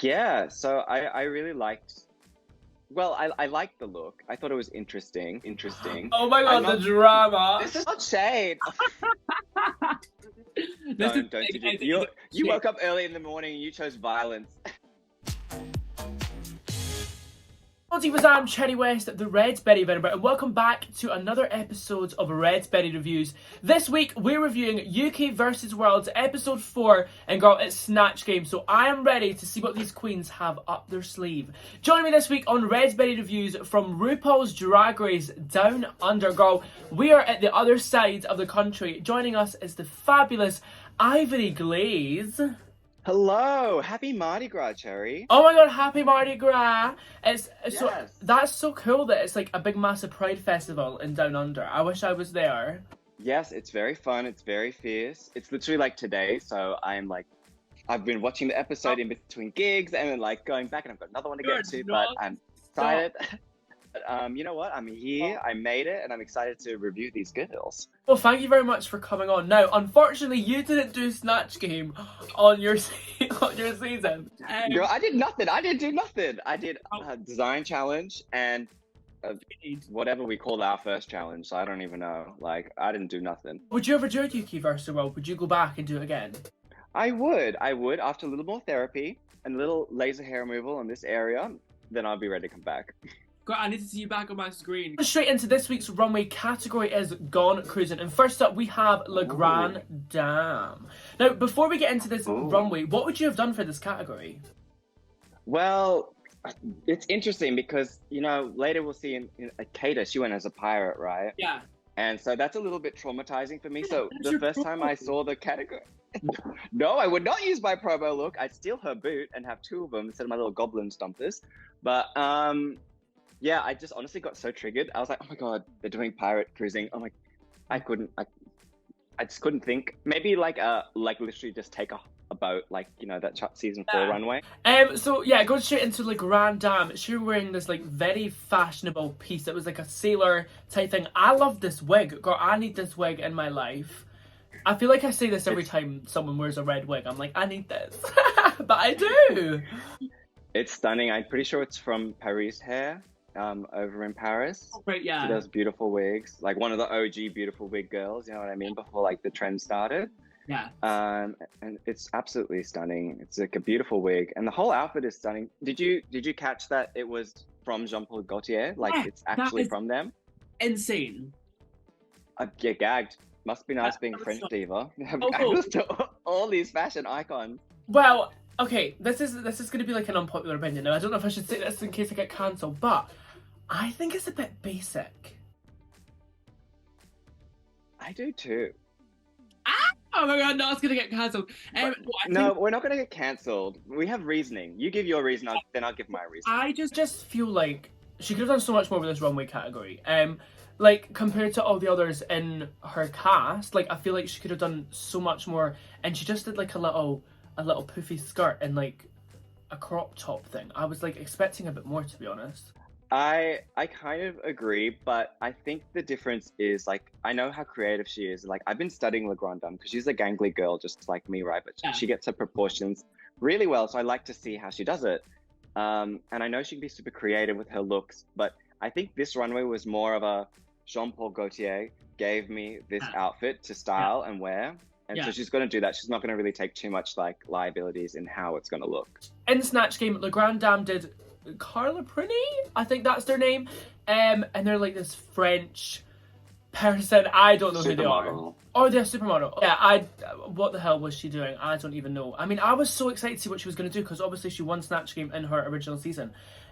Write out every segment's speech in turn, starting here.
Yeah, so I really liked. Well, I liked the look. I thought it was interesting. Interesting. Oh my I'm god, the not. drama. This is not shade. This is Don't you? it's You shit. woke up early in the morning and you chose violence. Hello divas, I'm Cherry West, the Redberry Venerable, and welcome back to another episode of Redberry Reviews. This week, we're reviewing UK vs World's episode 4, and girl, it's Snatch Game, so I am ready to see what these queens have up their sleeve. Joining me this week on Redberry Reviews from RuPaul's Drag Race Down Under, girl, we are at the other side of the country. Joining us is the fabulous Ivory Glaze. Hello, happy Mardi Gras, Cherry. Oh my god, happy Mardi Gras! So Yes. that's so cool that it's like a big massive pride festival in Down Under. I wish I was there. Yes, it's very fun. It's very fierce. It's literally like today, so I've been watching the episode in between gigs and then like going back, and I've got another one to get to, but I'm excited. But you know what? I'm here. I made it, and I'm excited to review these girls. Well, thank you very much for coming on. Now, unfortunately, you didn't do Snatch Game on your on your season. Girl, I did nothing. I didn't do nothing. I did a design challenge and whatever we called our first challenge. So I don't even know. Like, I didn't do nothing. Would you ever do a UK vs World? Would you go back and do it again? I would after a little more therapy and a little laser hair removal in this area. Then I'll be ready to come back. God, I need to see you back on my screen. Straight into this week's runway category is Gone Cruising. And first up, we have Le Grand Dame. Now, before we get into this runway, what would you have done for this category? Well, it's interesting because, you know, later we'll see in Akata, she went as a pirate, right? Yeah. And so that's a little bit traumatizing for me. So that's the your first time I promo. saw the category, no, I would not use my promo look. I'd steal her boot and have two of them instead of my little goblin stompers. But yeah, I just honestly got so triggered. I was like, oh my god, they're doing pirate cruising. Oh my, I just couldn't think. Maybe like literally just take a boat, like, you know, that season 4 runway. So yeah, going straight into Le Grand Dame, she was wearing this like very fashionable piece. It was like a sailor type thing. I love this wig. Girl, I need this wig in my life. I feel like I say this every time someone wears a red wig. I'm like, I need this. But I do. It's stunning. I'm pretty sure it's from Paris Hair, over in Paris. Right, yeah. She does beautiful wigs, like one of the OG beautiful wig girls, you know what I mean, before like the trend started. Yeah. And it's absolutely stunning. It's like a beautiful wig, and the whole outfit is stunning. Did you catch that it was from Jean-Paul Gaultier? Like, Yeah, it's actually is from them. Insane. I get gagged. Must be nice being that's French not- diva. Oh, Access to all these fashion icons. Well, okay, this is going to be like an unpopular opinion. Now, I don't know if I should say this in case I get cancelled, but I think it's a bit basic. I do too. Oh my god, no, it's gonna get cancelled. No, we're not going to get cancelled. We have reasoning. You give your reason, then I'll give my reason. I Just feel like she could have done so much more with this runway category. Like compared to all the others in her cast, like I feel like she could have done so much more, and she just did like a little poofy skirt and like a crop top thing. I was like expecting a bit more, to be honest. I kind of agree, but I think the difference is, like, I know how creative she is. Like, I've been studying Le Grand Dame because she's a gangly girl just like me, right? But Yeah. she gets her proportions really well, so I like to see how she does it. And I know she can be super creative with her looks, but I think this runway was more of a Jean-Paul Gaultier gave me this outfit to style and wear. And so she's going to do that. She's not going to really take too much like liabilities in how it's going to look. In Snatch Game, Le Grand Dame did Carla Prini, I think that's their name, and they're like this French person. I don't know who they are. Supermodel. Oh, they're supermodel. Yeah, what the hell was she doing? I don't even know. I mean, I was so excited to see what she was going to do because obviously she won Snatch Game in her original season.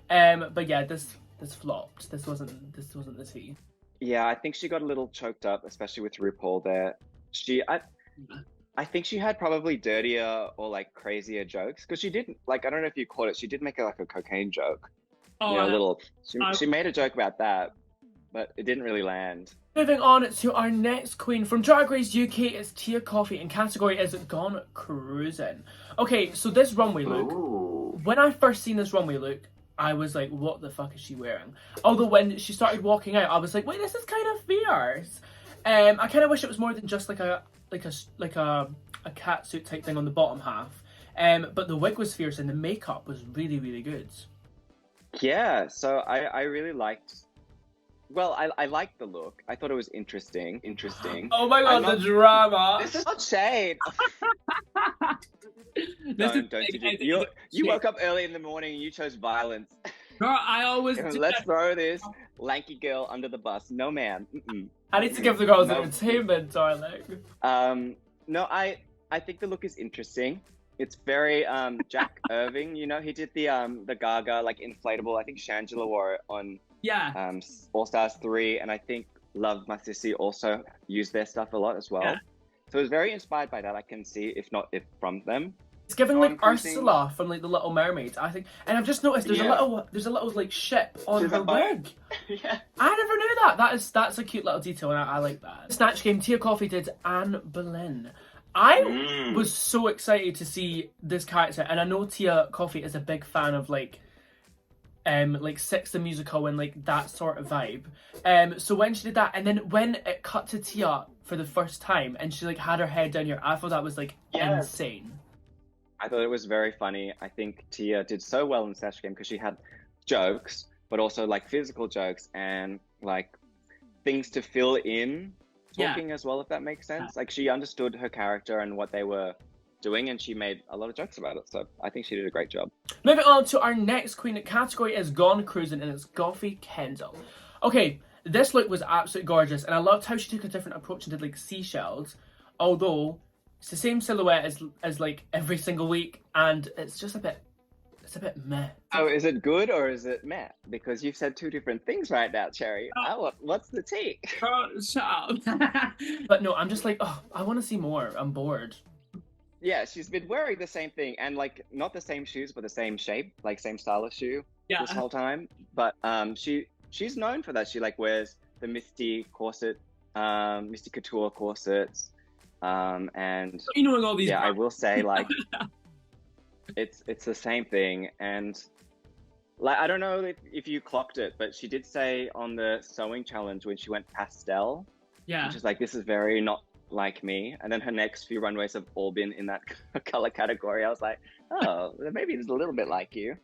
But yeah, this flopped. This wasn't the tea. Yeah, I think she got a little choked up, especially with RuPaul there. I think she had probably dirtier or like crazier jokes because she didn't, like, I don't know if you caught it, she did make like a cocaine joke. Oh, You know, she made a joke about that, but it didn't really land. Moving on to our next queen from Drag Race UK is Tia Coffee, and category is Gone Cruising. Okay, so this runway look, Ooh. when I first seen this runway look, I was like, what the fuck is she wearing? Although when she started walking out, I was like, wait, this is kind of fierce. I kind of wish it was more than just like a catsuit type thing on the bottom half. But the wig was fierce and the makeup was really, really good. Yeah, so I really liked. Well, I liked the look. I thought it was interesting. Oh my I'm god, the not- drama! This is not shade. Don't you woke up early in the morning and you chose violence. Girl, I always do Let's that. throw this lanky girl under the bus. No, man. I need to give the girls No. entertainment, darling. No, I think the look is interesting. It's very Jack Irving. You know, he did the Gaga like inflatable. I think Shangela wore it on Yeah. All Stars 3, and I think Love My Sissy also used their stuff a lot as well. Yeah. So it was very inspired by that. I can see, if from them. It's giving Oh, like I'm cruising. Ursula from like the Little Mermaids, I think. And I've just noticed there's Yeah. a little like ship on She's her a boat. wig. Yeah. I never knew that. That's a cute little detail, and I like that. Snatch Game, Tia Coffee did Anne Boleyn. I was so excited to see this character, and I know Tia Coffee is a big fan of like Six the Musical and like that sort of vibe. So when she did that, and then when it cut to Tia for the first time, and she like had her head down here, I thought that was like Yes. insane. I thought it was very funny. I think Tia did so well in Snatch Game because she had jokes, but also like physical jokes and like things to fill in talking as well, if that makes sense. Like she understood her character and what they were doing, and she made a lot of jokes about it. So I think she did a great job. Moving on to our next queen. The category is Gone Cruising, and it's Go Kendall. Okay, this look was absolutely gorgeous, and I loved how she took a different approach and did like seashells. Although it's the same silhouette as like every single week, and it's just a bit meh. Oh, is it good or is it meh? Because you've said two different things right now, Cherry. What's the tea? Girl, shut up. But no, I'm just like, oh, I want to see more. I'm bored. Yeah, she's been wearing the same thing and like not the same shoes, but the same shape, like same style of shoe Yeah. this whole time. But she's known for that. She like wears the Misty corset, Misty Couture corsets, and You knowing all these. yeah, I brands. will say like it's the same thing. And like I don't know if you clocked it, but she did say on the sewing challenge when she went pastel, Yeah. which is like, this is very not like me. And then her next few runways have all been in that color category. I was like, oh, maybe it's a little bit like you.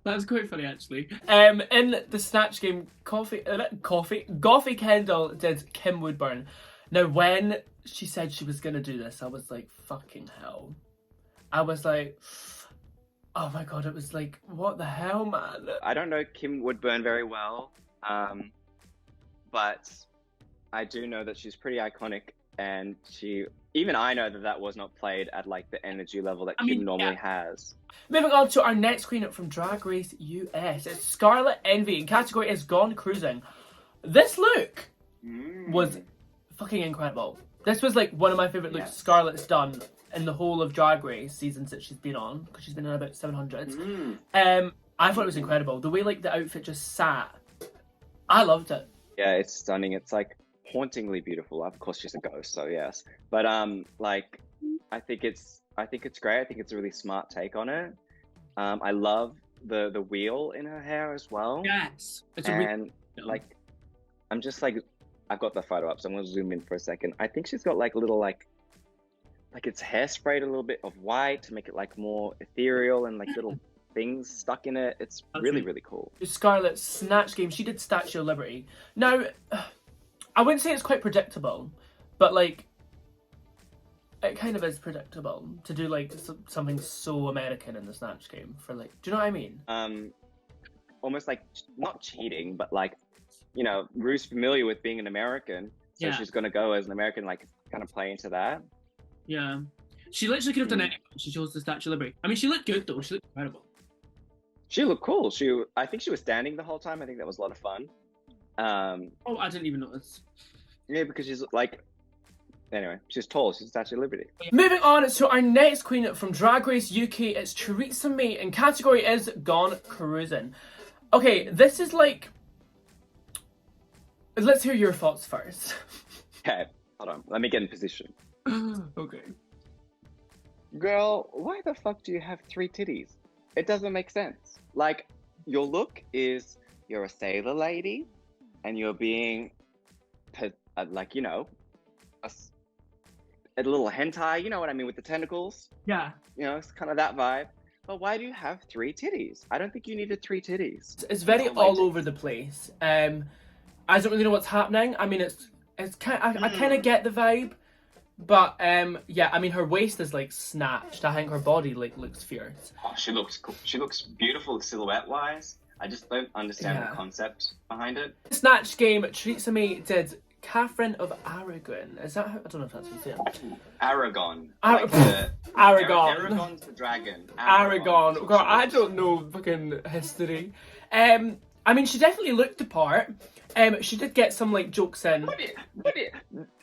That's quite funny, actually. In the Snatch Game, Goffy Kendall did Kim Woodburn. Now, when she said she was gonna do this, I was like, fucking hell. I was like, oh my god, it was like, what the hell, man? I don't know Kim Woodburn very well, but I do know that she's pretty iconic, and even I know that was not played at like the energy level that Kim normally has. Moving on to our next queen from Drag Race US. It's Scarlet Envy, and category is Gone Cruising. This look was fucking incredible. This was like one of my favourite looks Scarlett's done in the whole of Drag Race seasons that she's been on, because she's been in about 700. I thought it was incredible. The way like the outfit just sat, I loved it. Yeah, it's stunning. It's like hauntingly beautiful. Of course, she's a ghost, so yes. But like, I think it's great. I think it's a really smart take on it. I love the wheel in her hair as well. Yes. It's And like, I'm just like, I've got the photo up, so I'm gonna zoom in for a second. I think she's got like little like it's hairsprayed a little bit of white to make it like more ethereal and like little things stuck in it. It's really, really cool. Scarlett's Snatch Game, she did Statue of Liberty. Now, I wouldn't say it's quite predictable, but like, it kind of is predictable to do like something so American in the Snatch Game for like, do you know what I mean? Almost like not cheating, but like, you know, Rue's familiar with being an American, so she's gonna go as an American, like kind of play into that. Yeah. She literally could have done anything. She chose the Statue of Liberty. I mean, she looked good though. She looked incredible. She looked cool. I think she was standing the whole time. I think that was a lot of fun. Oh, I didn't even notice. Yeah, because she's like, anyway, she's tall. She's Statue of Liberty. Moving on to our next queen from Drag Race UK, it's Teresa May, and category is Gone Cruising. Okay, this is like, let's hear your thoughts first. Okay, hold on. Let me get in position. Okay. Girl, why the fuck do you have 3 titties? It doesn't make sense. Like, your look is, you're a sailor lady, and you're being, like, you know, a little hentai, you know what I mean, with the tentacles. Yeah. You know, it's kind of that vibe. But why do you have 3 titties? I don't think you needed 3 titties. It's very That's all latex. over the place. I don't really know what's happening. I mean, it's kind. I kind of get the vibe, but yeah. I mean, her waist is like snatched. I think her body like looks fierce. Oh, she looks cool. She looks beautiful silhouette-wise. I just don't understand Yeah. the concept behind it. Snatch Game, Teresa May did Catherine of Aragon. Is that how? I don't know if that's how you say it. Aragon. Ar- the, Aragon. Aragon's the dragon. Aragon. That's God, what I she don't know fucking history. I mean, she definitely looked the part. She did get some like jokes in.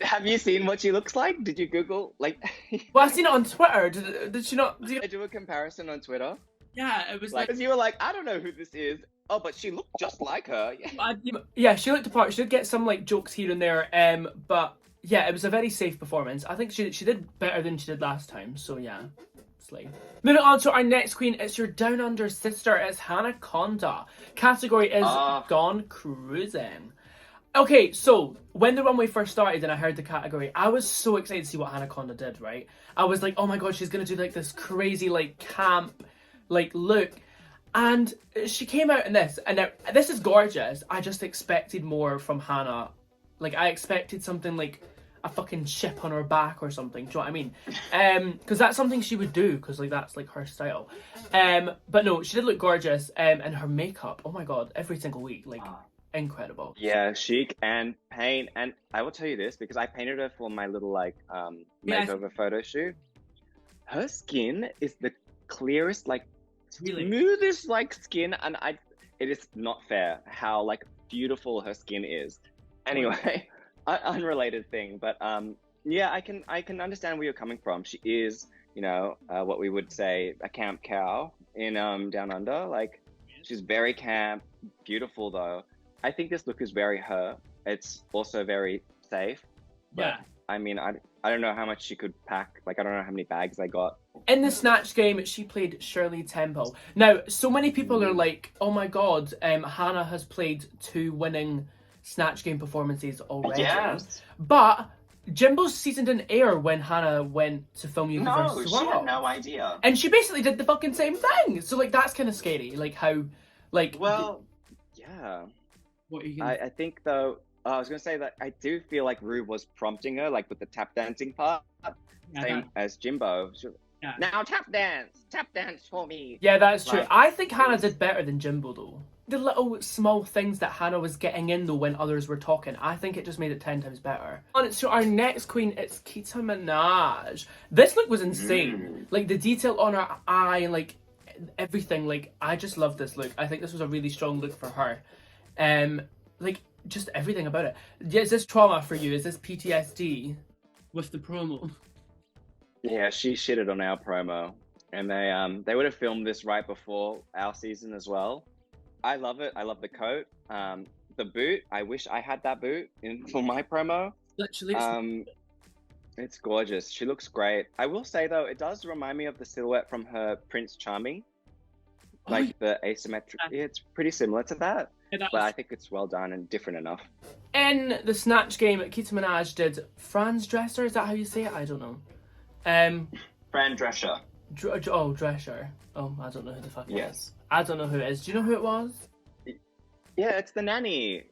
Have you seen what she looks like? Did you Google like? Well, I've seen it on Twitter. Did she not? I do a comparison on Twitter. Yeah, it was like, Because you were like, I don't know who this is. Oh, but she looked just like her. Yeah. Yeah, she looked the part. She did get some like jokes here and there. But yeah, it was a very safe performance. I think she did better than she did last time. So yeah, slay. Moving on to our next queen. It's your Down Under sister. It's Hannah Conda. Category is Gone Cruising. Okay, so when the runway first started and I heard the category, I was so excited to see what Hannah Conda did, right? I was like, oh my god, she's gonna do like this crazy like camp like look. And she came out in this, and this is gorgeous. I just expected more from Hannah. Like, I expected something like a fucking ship on her back or something. Do you know what I mean? Because that's something she would do, because like that's like her style. But no, she did look gorgeous. And her makeup, oh my god, every single week, like incredible. Yeah, chic and paint. And I will tell you this because I painted her for my little like makeover photo shoot. Her skin is the clearest, like really smoothest like skin, and it is not fair how like beautiful her skin is. Anyway, unrelated thing, but yeah, I can understand where you're coming from. She is, you know, what we would say a camp cow in Down Under. Like, she's very camp, beautiful though. I think this look is very her. It's also very safe. But, yeah. I mean, I don't know how much she could pack. Like, I don't know how many bags I got. In the Snatch Game, she played Shirley Temple. Now, so many people are like, oh my god, Hannah has played 2 winning Snatch Game performances already. Yes. But Jimbo's season didn't air when Hannah went to film UK No, vs. she World. had no idea. And she basically did the fucking same thing. So, like, that's kind of scary. Like, how, like... Well, yeah. What are you gonna I think, though, I was going to say that I do feel like Rue was prompting her, like, with the tap dancing part. Same as Jimbo. Yeah. Now tap dance for me. Yeah, that's true. Like, I think Hannah did better than Jimbo, though. The little small things that Hannah was getting in, though, when others were talking, I think it just made it 10 times better. On to our next queen, it's Kita Minaj. This look was insane. Like, the detail on her eye and, like, everything. Like, I just love this look. I think this was a really strong look for her. Like, just everything about it. Yeah, is this trauma for you? Is this PTSD? with the promo? Yeah, she shitted on our promo, and they would have filmed this right before our season as well. I love it. I love the coat. The boot. I wish I had that boot for my promo. Literally. It's gorgeous. She looks great. I will say though, it does remind me of the silhouette from her Prince Charming, like the asymmetric. Yeah, it's pretty similar to that. Yeah, but I think it's well done and different enough. In the Snatch Game, Kita Minaj did Franz Dresser. Is that how you say it? I don't know. Fran Drescher. Drescher. Oh, I don't know who the fuck it is. I don't know who it is. Do you know who it was? Yeah, it's the nanny.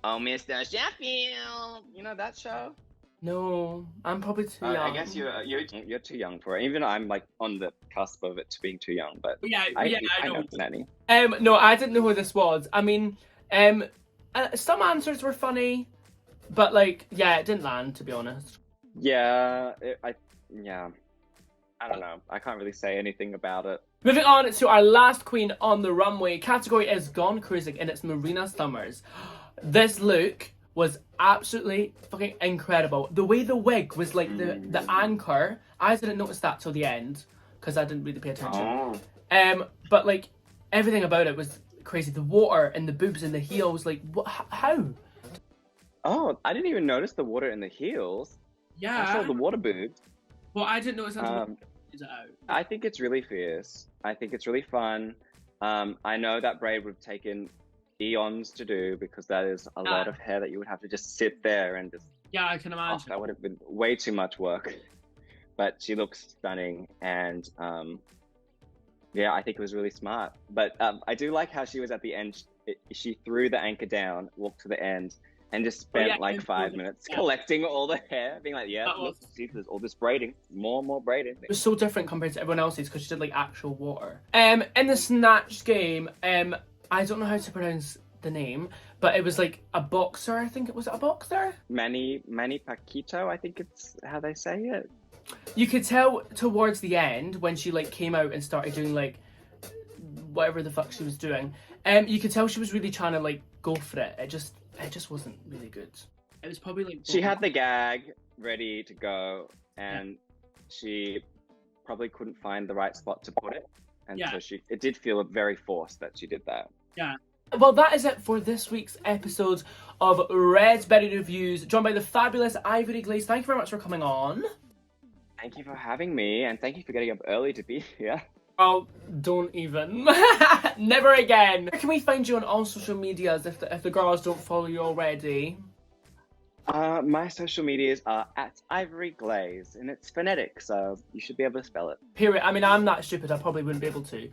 Oh, Mr. Sheffield. You know that show? No, I'm probably too young. I guess you're too young for it. Even though I'm like on the cusp of it to being too young, but I know the nanny. No, I didn't know who this was. I mean, some answers were funny, but like, yeah, it didn't land, to be honest. Yeah, I don't know. I can't really say anything about it. Moving on to our last queen on the runway. Category is Gone Cruising, and it's Marina Summers. This look was absolutely fucking incredible. The way the wig was like the anchor, I didn't notice that till the end because I didn't really pay attention. But like everything about it was crazy. The water and the boobs and the heels, like what? How? Oh, I didn't even notice the water in the heels. Yeah, I saw the water boobs. Well, I didn't notice that. I think it's really fierce. I think it's really fun. I know that braid would have taken eons to do because that is a lot of hair that you would have to just sit there and just Yeah, I can Oh, imagine. that would have been way too much work. But she looks stunning, and yeah, I think it was really smart. But I do like how she was at the end. She threw the anchor down, walked to the end, and just spent like 5 minutes collecting all the hair, being like, "Yeah, look, see, there's all this braiding, more braiding." It was so different compared to everyone else's because she did like actual water. In the snatch game, I don't know how to pronounce the name, but it was like a boxer. I think it was a boxer. Manny Paquito, I think it's how they say it. You could tell towards the end when she like came out and started doing like whatever the fuck she was doing. You could tell she was really trying to like go for it. It just wasn't really good. It was probably like She had the gag ready to go, and she probably couldn't find the right spot to put it, and so it did feel very forced that she did that. Yeah. Well, that is it for this week's episode of Red Berry Reviews, joined by the fabulous Ivory Glaze. Thank you very much for coming on. Thank you for having me, and thank you for getting up early to be here. Oh, don't even. Never again. Where can we find you on all social medias if the girls don't follow you already? My social medias are at Ivory Glaze, and it's phonetic, so you should be able to spell it. Period. I mean, I'm that stupid, I probably wouldn't be able to.